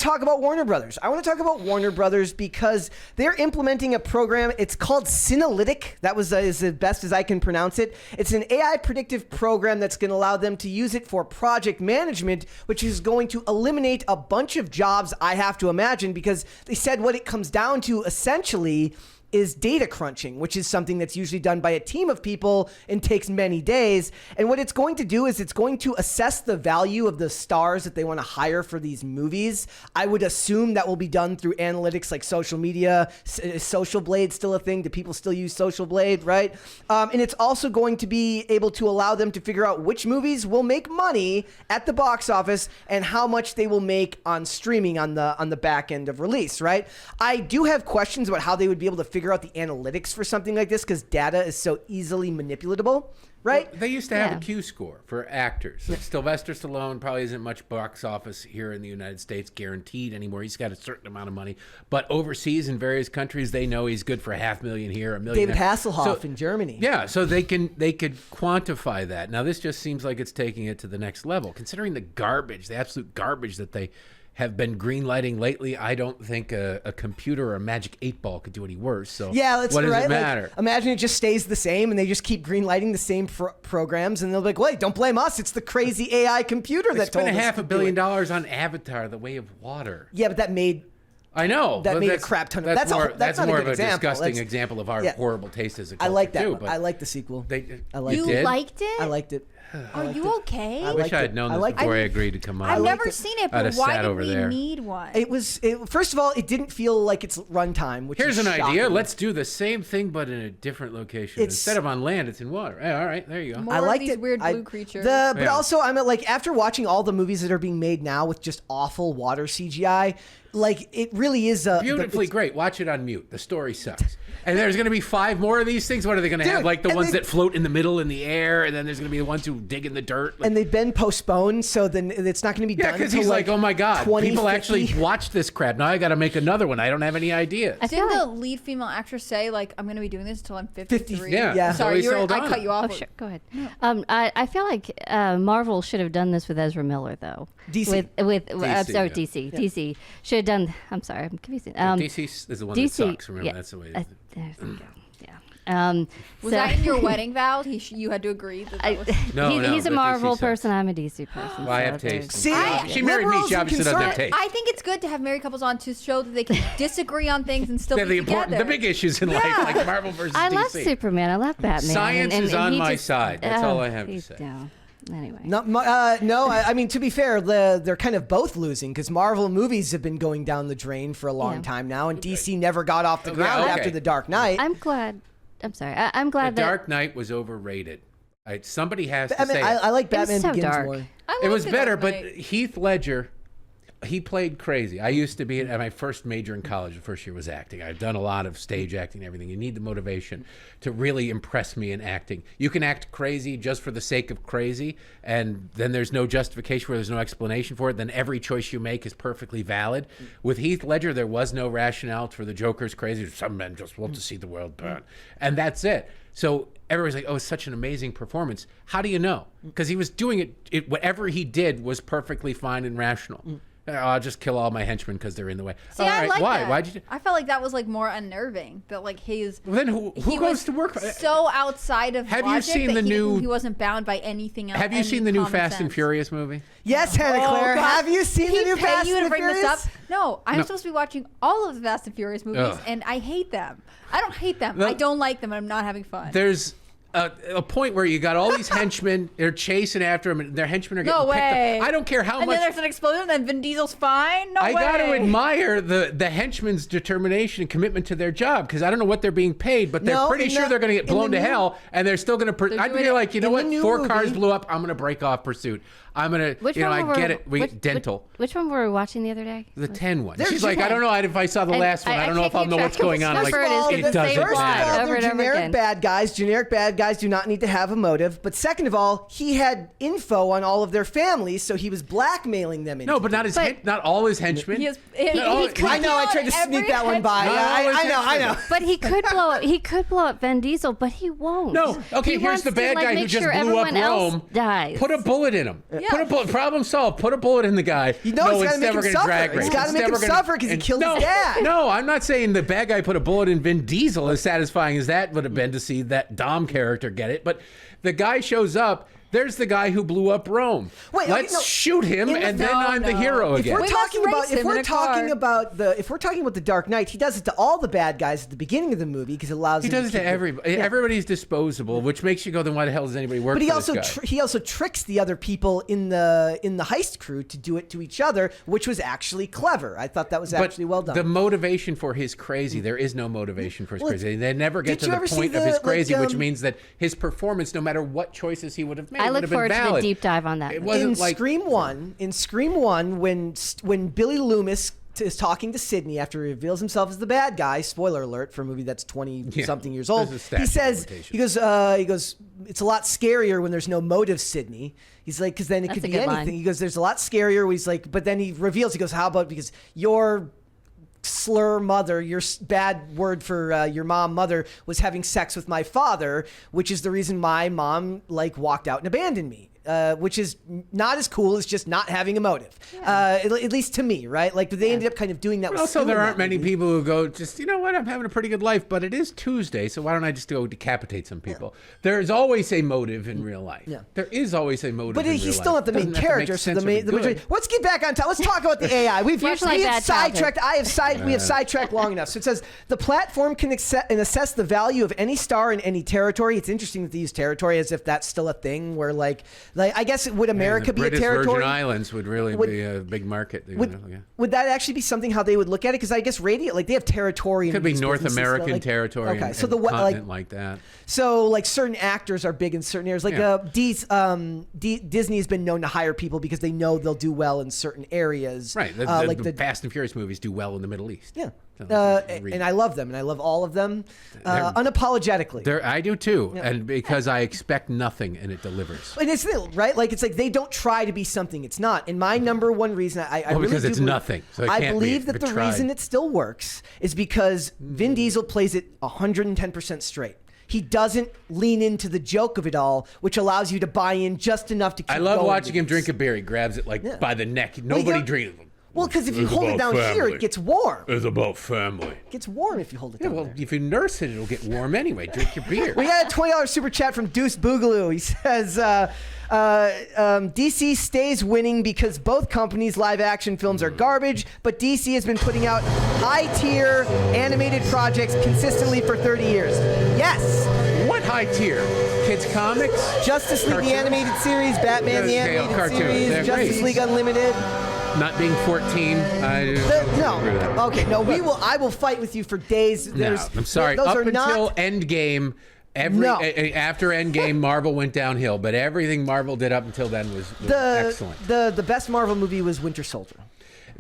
talk about Warner Brothers. I want to talk about Warner Brothers because they're implementing a program. It's called Synalytic. That was is the best as I can pronounce it. It's an AI predictive program that's going to allow them to use it for project management, which is going to eliminate a bunch of jobs, I have to imagine, because they said what it comes down to essentially is data crunching, which is something that's usually done by a team of people and takes many days. And what it's going to do is it's going to assess the value of the stars that they want to hire for these movies. I would assume that will be done through analytics like social media. Is Social Blade still a thing? Do people still use Social Blade, right? And it's also going to be able to allow them to figure out which movies will make money at the box office and how much they will make on streaming on the back end of release, right? I do have questions about how they would be able to figure out the analytics for something like this because data is so easily manipulatable, right? Well, they used to have a Q score for actors. Sylvester Stallone probably isn't much box office here in the United States guaranteed anymore. He's got a certain amount of money. But overseas in various countries, they know he's good for $500,000 here, $1 million. David Hasselhoff in Germany. Yeah, so they could quantify that. Now, this just seems like it's taking it to the next level. Considering the absolute garbage that they have been greenlighting lately, I don't think a computer or a magic 8-ball could do any worse. So yeah, that's what does right. it matter? Like, imagine it just stays the same and they just keep greenlighting the same programs and they'll be like, wait, don't blame us. It's the crazy AI computer that told us to do it. They spent $500 million on Avatar, The Way of Water. Yeah, but that made... I know. That made a crap ton of... That's more of a example. disgusting example of our horrible taste as a culture. I like that too, one. but I like the sequel. You liked it? I liked it. Are you okay? I wish I had known this before I agreed to come on. I've never seen it, but why did we there. need one? First of all, it didn't feel like its runtime, which Here's is an shocking. idea. Let's do the same thing, but in a different location. Instead of on land, it's in water. Hey, all right, there you go. More of these weird blue creatures. But also, I'm like, after watching all the movies that are being made now with just awful water CGI, like it really is beautifully great. Watch it on mute. The story sucks. And there's going to be 5 more of these things. What are they going to have? Like the ones that float in the middle in the air, and then there's going to be the ones who dig in the dirt. And they've been postponed, so then it's not going to be done. Yeah, because he's like, oh my God, people actually watch this crap. Now I got to make another one. I don't have any ideas. Didn't the lead female actress say, like, I'm going to be doing this until I'm 53? Yeah. Sorry, I cut you off. Oh, sure. Go ahead. I feel like Marvel should have done this with Ezra Miller, though. DC. DC. DC should have done. I'm sorry, I'm confusing. DC is the one that sucks. Remember, that's the way. There you go. Was that in your wedding vows? You had to agree that was... He's a Marvel person. I'm a DC person. Well, I have taste. See, she married me. She obviously doesn't have taste. I think it's good to have married couples on to show that they can disagree on things and still be together. The big issues in life, like Marvel versus DC. I love Superman. I love Batman. Science is on my side. That's all I have to say. Anyway. I mean, to be fair, they're kind of both losing because Marvel movies have been going down the drain for a long time now, and DC never got off the ground after The Dark Knight. I'm glad. I'm sorry. I'm glad The Dark Knight was overrated. Somebody has to say I like Batman so Begins dark. more. It was better, but Heath Ledger, he played crazy. I used to be at my first major in college. The first year was acting. I've done a lot of stage acting and everything. You need the motivation to really impress me in acting. You can act crazy just for the sake of crazy, and then there's no justification for it. There's no explanation for it. Then every choice you make is perfectly valid. With Heath Ledger, there was no rationale for the Joker's crazy. Some men just want to see the world burn. And that's it. So everybody's like, oh, it's such an amazing performance. How do you know? Because he was doing it, whatever he did was perfectly fine and rational. I'll just kill all my henchmen because they're in the way. See, I like that. Why'd you? I felt like that was like more unnerving. That like his. Well, then who goes to work? So outside of have logic you seen that the new? He wasn't bound by anything else. Have you seen the new Fast and Furious movie? Yes, Hannah Claire. Have you seen the new Fast you and to bring Furious? This up? No, I'm supposed to be watching all of the Fast and Furious movies, and I hate them. I don't hate them. I don't like them, and I'm not having fun. There's a point where you got all these henchmen, they're chasing after them, and their henchmen are getting picked up. I don't care how much. And then there's an explosion, and then Vin Diesel's fine? No way. I got to admire the henchmen's determination and commitment to their job, because I don't know what they're being paid, but they're pretty sure they're going to get blown to hell, and they're still going to... I'd be like, you know what? 4 cars blew up, I'm going to break off pursuit. I'm going to, I get it. We get dental. Which one were we watching the other day? The 10 one. She's like, I don't know if I saw the last one. I don't know if I'll know what's going on. Like, First it of all, they're generic bad guys. Generic bad guys do not need to have a motive. But second of all, he had info on all of their families, so he was blackmailing them. No, but not all his henchmen. I know. I tried to sneak that one by. I know. But he could blow up. He could blow up Vin Diesel, but he won't. No. Okay. Here's the bad guy who just blew up Rome. Dies. Put a bullet in him. Problem solved. Put a bullet in the guy. You know, it's got to make never him gonna suffer. drag race. It's got to make him suffer because he killed his dad. No, I'm not saying the bad guy put a bullet in Vin Diesel, as satisfying as that would have been to see that Dom character get it. But the guy shows up. There's the guy who blew up Rome. Wait, let's shoot him, and then I'm the hero If again. we're We talking must about race if him we're in a talking car. about the Dark Knight, he does it to all the bad guys at the beginning of the movie because it allows He him does it to keep everybody. Everybody's disposable, which makes you go, then why the hell does anybody work But he for also this guy? he also tricks the other people in the heist crew to do it to each other, which was actually clever. I thought that was actually well done. The motivation for his crazy, there is no motivation for his Well, crazy. They never get did to you the ever see point of the, his crazy, like, which means that his performance, no matter what choices he would have made, I would look have been forward to the valid. deep dive on that. It movie. wasn't in like Scream 1, when Billy Loomis is talking to Sidney after he reveals himself as the bad guy. Spoiler alert for a movie that's 20-something years old. There's a statute He of says, limitations. he goes, it's a lot scarier when there's no motive, Sidney. He's like, because then it That's could a be good anything. line. He goes, there's a lot scarier. He's like, but then he reveals, he goes, how about because your slur mother, your bad word for your mother was having sex with my father, which is the reason my mom like walked out and abandoned me. Which is not as cool as just not having a motive, at least to me, right? Like they ended up kind of doing that. But with also, Stu there in aren't that many movie. people who go, just, you know what, I'm having a pretty good life, but it is Tuesday, so why don't I just go decapitate some people? There is always a motive in real life. Yeah. There is always a motive But in he's real still life. not the main Doesn't have to make character. So sense the or be main. good. Let's get back on top. Let's talk about the AI. We've Much we like have Bad Childhood. sidetracked. We have sidetracked long enough. So it says the platform can assess the value of any star in any territory. It's interesting that they use territory as if that's still a thing. Where like I guess would America The be British a territory? Virgin Islands would really be a big market. Would that actually be something how they would look at it? Because I guess radio, like they have territory. Could in be these North businesses, American like- territory. Okay, and, so the and what continent like that. So like certain actors are big in certain areas. Like Yeah. Disney has been known to hire people because they know they'll do well in certain areas. Right. like the Fast and Furious movies do well in the Middle East. Yeah. So that's the reason. And I love them, and I love all of them They're- unapologetically. I do too, and because I expect nothing and it delivers. And it's right, like it's like they don't try to be something it's not. And my number one reason I really because do it's believe- nothing, so it I can't be believe that if the it tried. reason it still works is because Vin Diesel plays it 110% straight. He doesn't lean into the joke of it all, which allows you to buy in just enough to keep I love going watching with him this. drink a beer. He grabs it like Yeah. by the neck. Well, Nobody you- drinks. Well, because if you It's hold it about down here, family. it gets warm. It's about family. It gets warm if you hold it Yeah, down well, there. if you nurse it, it'll get warm anyway. Drink your beer. We got a $20 super chat from Deuce Boogaloo. He says, DC stays winning because both companies' live action films are garbage, but DC has been putting out high tier animated projects consistently for 30 years. Yes! What high tier? Kids comics? Justice League, the Cartoon? animated series, Batman, the Okay, animated cartoon. series, They're Justice great. League Unlimited. Not being 14. I No. agree with that. Okay, no, I will fight with you for days. No, I'm sorry. Those Up are until not. Endgame, No. after Endgame, Marvel went downhill. But everything Marvel did up until then was excellent. The best Marvel movie was Winter Soldier.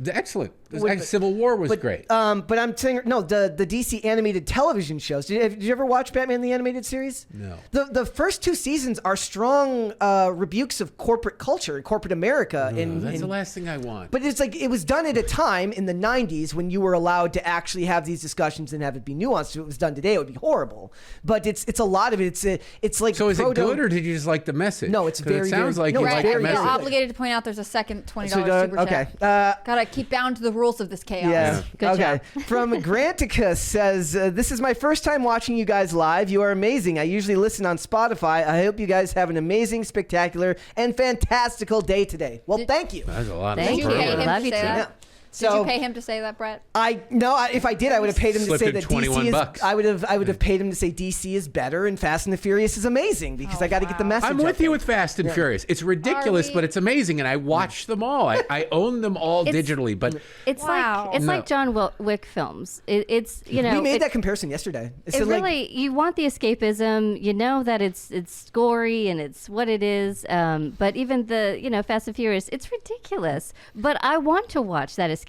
Excellent. But- Civil War was But, great. but I'm saying no. The DC animated television shows. Did you ever watch Batman the animated series? No. The first two seasons are strong rebukes of corporate culture and corporate America. That's the last thing I want. But it's like it was done at a time in the 90s when you were allowed to actually have these discussions and have it be nuanced. If it was done today, it would be horrible. But it's a lot of it. It's like So is it proto- good, or did you just like the message? No, it's 'Cause very, It sounds very- like no, you it's like Brett, the very you're message. good. obligated to point out there's a second $20 So, super okay. chat. Gotta keep bound to the rules of this chaos. Yeah. Good okay. From Granticus says, "This is my first time watching you guys live. You are amazing. I usually listen on Spotify. I hope you guys have an amazing, spectacular, and fantastical day today." Well, thank you. That's a lot Thank of Did you you. pay him Love to you say too. that? Yeah. Did So you pay him to say that, Brett? if I did, I would have paid him to Slipped say in that 21 DC is. bucks. I would have paid him to say DC is better and Fast and the Furious is amazing because I got to get the wow. message. I'm up with you there. with Fast and Furious. It's ridiculous, we- but it's amazing, and I watch them all. I own them all It's- digitally, but It's Wow. like No. like John Wick films. It's you know We made it- that comparison yesterday. It's It like, really, you want the escapism. You know that it's gory and it's what it is. But even the Fast and Furious, it's ridiculous. But I want to watch that escapism.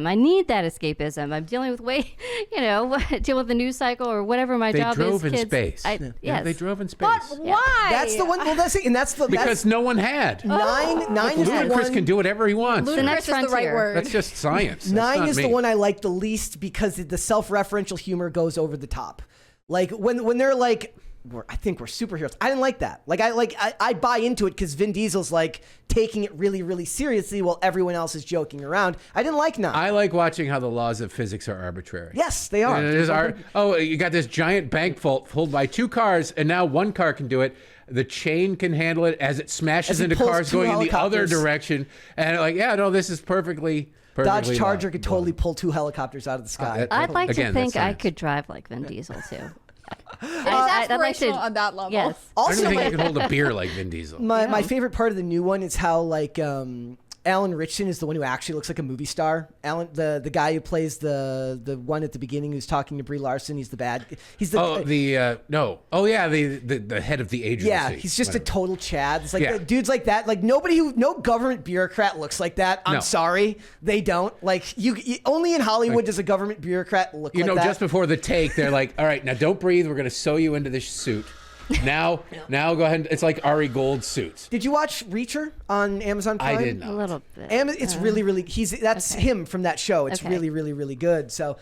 I need that escapism. I'm dealing with dealing with the news cycle or whatever my they job is. drove in kids. space. Yes. Yeah, they drove in space. But why? that's the one. Well, that's it, and that's the Because that's, no one had. nine is the Ludacris one. can do whatever he wants. The next Ludicrous is the right frontier. word. That's just science. That's 9 not is me. the one I like the least because the self-referential humor goes over the top. Like when they're like I think we're superheroes. I didn't like that. I buy into it because Vin Diesel's like taking it really, really seriously while everyone else is joking around. I didn't like none. I like watching how the laws of physics are arbitrary. Yes, they are. And it is you got this giant bank vault pulled by 2 cars, and now 1 car can do it. The chain can handle it as it smashes As it into pulls cars 2 going in the other helicopters. direction. And this is perfectly Dodge Charger law. could totally pull 2 helicopters out of the sky. I'd like Again, to think that's I science. could drive like Vin Diesel too. It's I'd like aspirational on that level. Yes. I don't Also, even think my, you can hold a beer like Vin Diesel. my favorite part of the new one is how like Alan Ritchson is the one who actually looks like a movie star. Alan, the guy who plays the one at the beginning who's talking to Brie Larson. He's the bad. He's the the head of the agency. yeah. He's just a Whatever. total Chad. It's like Yeah. dudes like that. Like no government bureaucrat looks like that. I'm No. sorry, they don't. Like you only in Hollywood does a government bureaucrat look You like know, that. just before the take, they're like, "All right, now don't breathe. We're going to sew you into this suit. Now go ahead. It's like Ari Gold suits." Did you watch Reacher on Amazon Prime? I did not. A little bit. It's really, really. That's him from that show. It's Okay. really, really, really good. So,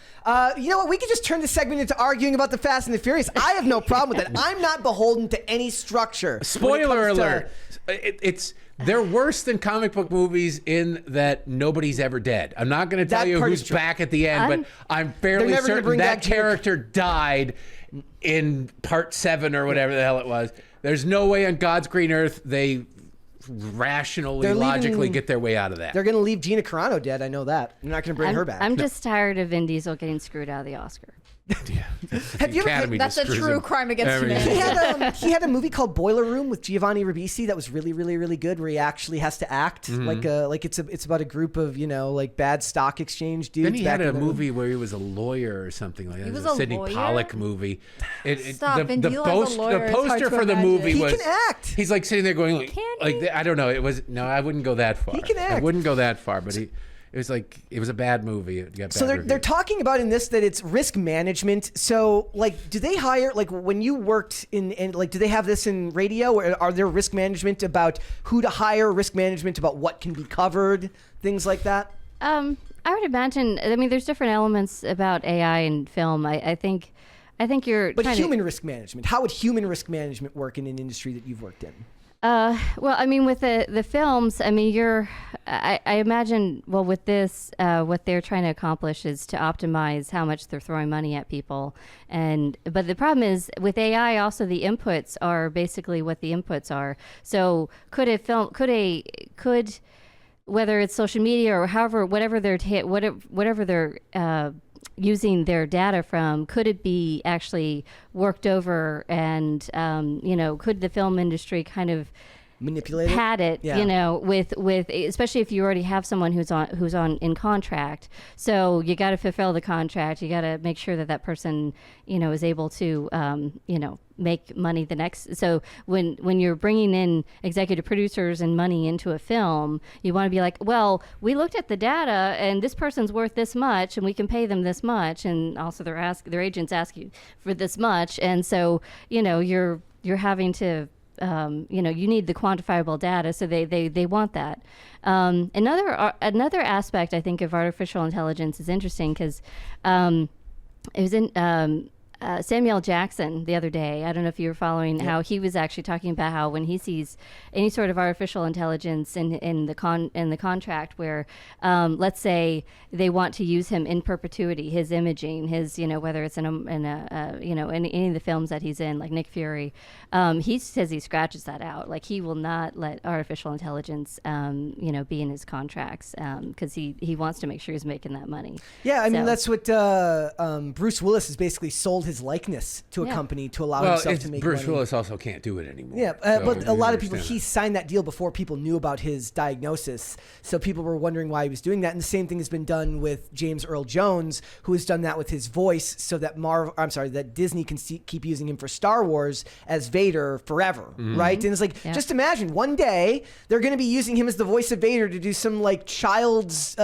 you know what? We could just turn this segment into arguing about the Fast and the Furious. I have no problem with that. I'm not beholden to any structure. when it Spoiler comes to- alert! They're worse than comic book movies in that nobody's ever dead. I'm not going to tell That you part who's is true. back at the end, but I'm fairly never gonna certain bring that back Jake. character died in part 7 or whatever the hell it was. There's no way on God's green earth they rationally, They're leaving- logically get their way out of that. They're going to leave Gina Carano dead. I know that. They're not going to bring her back. I'm just tired of Vin Diesel getting screwed out of the Oscar. Have you ever? Academy That's just a screws true them crime against every humanity. year. He had a movie called Boiler Room with Giovanni Ribisi that was really, really, really good. Where he actually has to act like it's about a group of like bad stock exchange dudes. Then he back had a in the- movie where he was a lawyer or something like that. He was a a Sidney lawyer? Pollock movie. Stop, Vin Diesel as a lawyer, the it's hard poster to for the imagine. movie He was. can act. He's like sitting there going Can he? I don't know. It was no. I wouldn't go that far. He can I act. wouldn't go that far, but it was a bad movie. It got So bad they're reviews. talking about in this that it's risk management. So like, do they hire like when you worked in like, do they have this in radio? Or are there risk management about who to hire? Risk management about what can be covered, things like that. I would imagine. I mean, there's different elements about AI and film. I think you're. But trying human risk management. How would human risk management work in an industry that you've worked in? Well, I mean, with the films, I mean, I imagine, well, with this, what they're trying to accomplish is to optimize how much they're throwing money at people. But the problem is with AI, also the inputs are basically what the inputs are. So could whether it's social media or whatever they're using their data from, could it be actually worked over and could the film industry kind of Manipulate pad it, Yeah. with especially if you already have someone who's on in contract. So you got to fulfill the contract. You got to make sure that person, is able to, make money the next. So when you're bringing in executive producers and money into a film, you want to be like, well, we looked at the data and this person's worth this much and we can pay them this much. And also their agents ask you for this much. And so, you're having to, you need the quantifiable data, so they want that. Another aspect I think of artificial intelligence is interesting because it was in Samuel Jackson the other day. I don't know if you were following how he was actually talking about how when he sees any sort of artificial intelligence in the contract where, let's say they want to use him in perpetuity, his imaging, his whether it's in any of the films that he's in, like Nick Fury, he says he scratches that out. Like he will not let artificial intelligence, be in his contracts because he wants to make sure he's making that money. Yeah, I mean So- that's what Bruce Willis has basically sold his likeness to a Yeah. company to allow himself to make Bruce money. Willis also can't do it anymore. Yeah, So but a you lot of people, understand he signed that deal before people knew about his diagnosis. So people were wondering why he was doing that. And the same thing has been done with James Earl Jones, who has done that with his voice so that that Disney can keep using him for Star Wars as Vader forever, right? And it's like, Yeah. just imagine one day they're going to be using him as the voice of Vader to do some like child's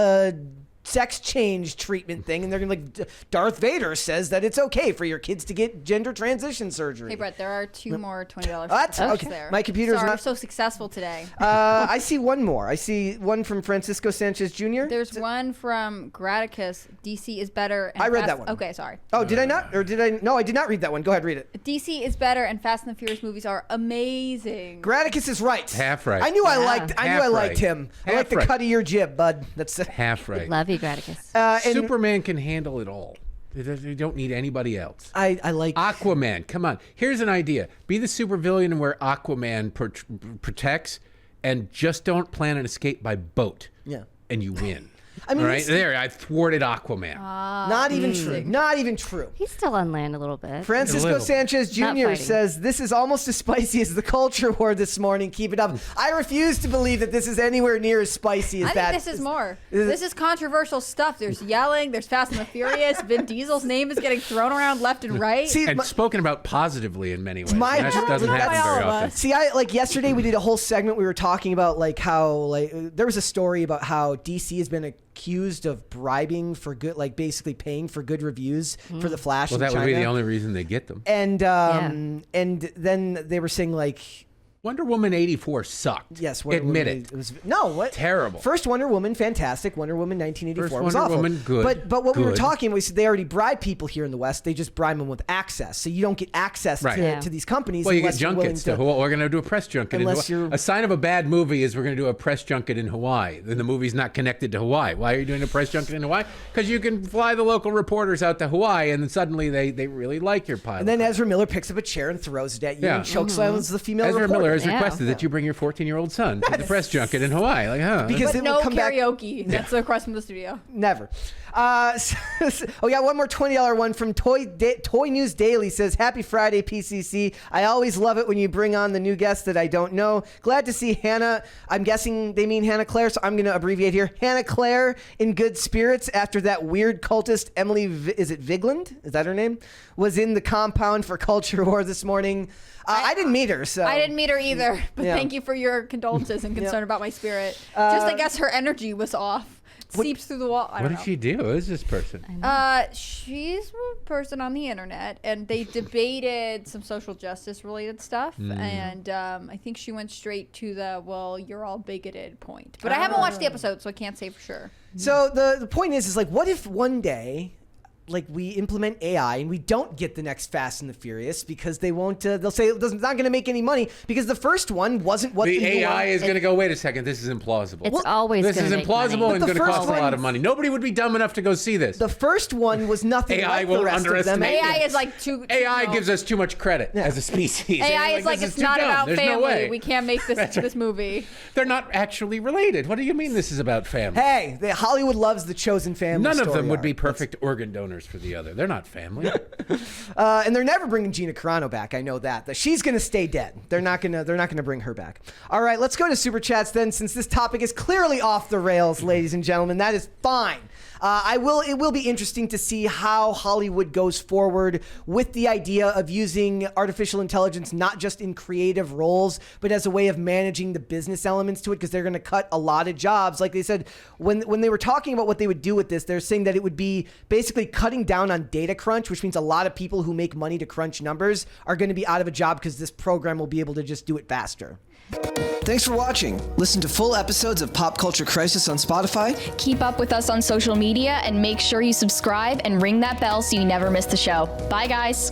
sex change treatment thing, and they're gonna be like, Darth Vader says that it's okay for your kids to get gender transition surgery. Hey, Brett, there are 2 more $20 What? super chats Okay. there. My computer's Sorry, not- I'm so successful today. I see one more. I see one from Francisco Sanchez Jr. There's one from Graticus. DC is better. And I read Fast- that one. Okay, sorry. Oh, did I not? Or did I? No, I did not read that one. Go ahead, read it. DC is better, and Fast and the Furious movies are amazing. Graticus is right. Half right. I knew I Yeah. liked. I knew Half I liked right. him. I Half like the right. cut of your jib, bud. That's Half right. Love you, Graticus. and Superman can handle it all. You don't need anybody else. I like. Aquaman, come on. Here's an idea. Be the supervillain where Aquaman protects, and just don't plan an escape by boat. Yeah. And you win. I mean, All right? it's- There, I thwarted Aquaman. Not even true. Not even true. He's still on land a little bit. Francisco little. Sanchez Not Jr. fighting. says, this is almost as spicy as the culture war this morning. Keep it up. I refuse to believe that this is anywhere near as spicy as I that. think this is more. Is it- This is controversial stuff. There's yelling. There's Fast and the Furious. Vin Diesel's name is getting thrown around left and right. See, And my- spoken about positively in many ways. my- that just doesn't Not happen by all very of often. us. See, I like yesterday we did a whole segment. We were talking about like how like there was a story about how DC has been accused of bribing for good, like basically paying for good reviews for the Flash. Well, in that would be China. the only reason they get them. And and then they were saying like, Wonder Woman 84 sucked. yes, Wonder Admit Woman, it. was no what Terrible. First Wonder Woman, fantastic. Wonder Woman 1984 First was Wonder awful. Woman, good. But what we were Good. talking, we said they already bribe people here in the West. They just bribe them with access, so you don't get access Right. to, Yeah. to these companies. Well, you get unless you're willing junkets to Hawaii. We're going to do a press junket. Unless in Hawaii. you're- A sign of a bad movie is we're going to do a press junket in Hawaii. Then the movie's not connected to Hawaii. Why are you doing a press junket in Hawaii? Because you can fly the local reporters out to Hawaii, and then suddenly they really like your pilot. And then Ezra Miller picks up a chair and throws it at you Yeah. and chokeslam's the female Ezra reporter. Miller has Yeah. requested that you bring your 14-year-old son to the press junket in Hawaii. Like, huh? Because But it no will come back karaoke. That's the request from the studio. never. Oh yeah, one more $20 one from Toy News Daily says, "Happy Friday, PCC. I always love it when you bring on the new guests that I don't know. Glad to see Hannah. I'm guessing they mean Hannah Claire, so I'm going to abbreviate here. Hannah Claire in good spirits after that weird cultist Emily. Is it Vigland? Is that her name? Was in the compound for Culture War this morning. I didn't meet her, so I didn't meet her either, but Yeah. thank you for your condolences and concern about my spirit. Just, I guess her energy was off. Seeps through the wall. I What don't did know. she do? Who is this person? She's a person on the internet, and they debated some social justice related stuff, and I think she went straight to the "well, you're all bigoted" point. But I haven't watched the episode, so I can't say for sure. So the point is like, what if one day, like we implement AI and we don't get the next Fast and the Furious because they won't? They'll say it's not going to make any money because the first one wasn't what The you AI want. is going to go, wait a second, this is implausible. It's always This gonna is make implausible money. and But the going to first cost a one- lot of money. Nobody would be dumb enough to go see this. The first one was nothing AI like the won't rest of them. underestimate AI is like too. AI you know, gives us too much credit as a species. AI They're is like this it's too not dumb. about There's family. No way. We can't make this movie. They're not actually related. What do you mean this is about family? Hey, Hollywood loves the chosen family. None of them story would be arc. perfect organ donors for the other. They're not family. And they're never bringing Gina Carano back. I know that. That she's going to stay dead. They're not going to bring her back. All right, let's go to Super Chats then, since this topic is clearly off the rails, ladies and gentlemen. That is fine. It will be interesting to see how Hollywood goes forward with the idea of using artificial intelligence not just in creative roles, but as a way of managing the business elements to it, because they're going to cut a lot of jobs. Like they said, when they were talking about what they would do with this, they're saying that it would be basically cutting down on data crunch, which means a lot of people who make money to crunch numbers are going to be out of a job because this program will be able to just do it faster. Thanks for watching. Listen to full episodes of Pop Culture Crisis on Spotify. Keep up with us on social media and make sure you subscribe and ring that bell so you never miss the show. Bye, guys.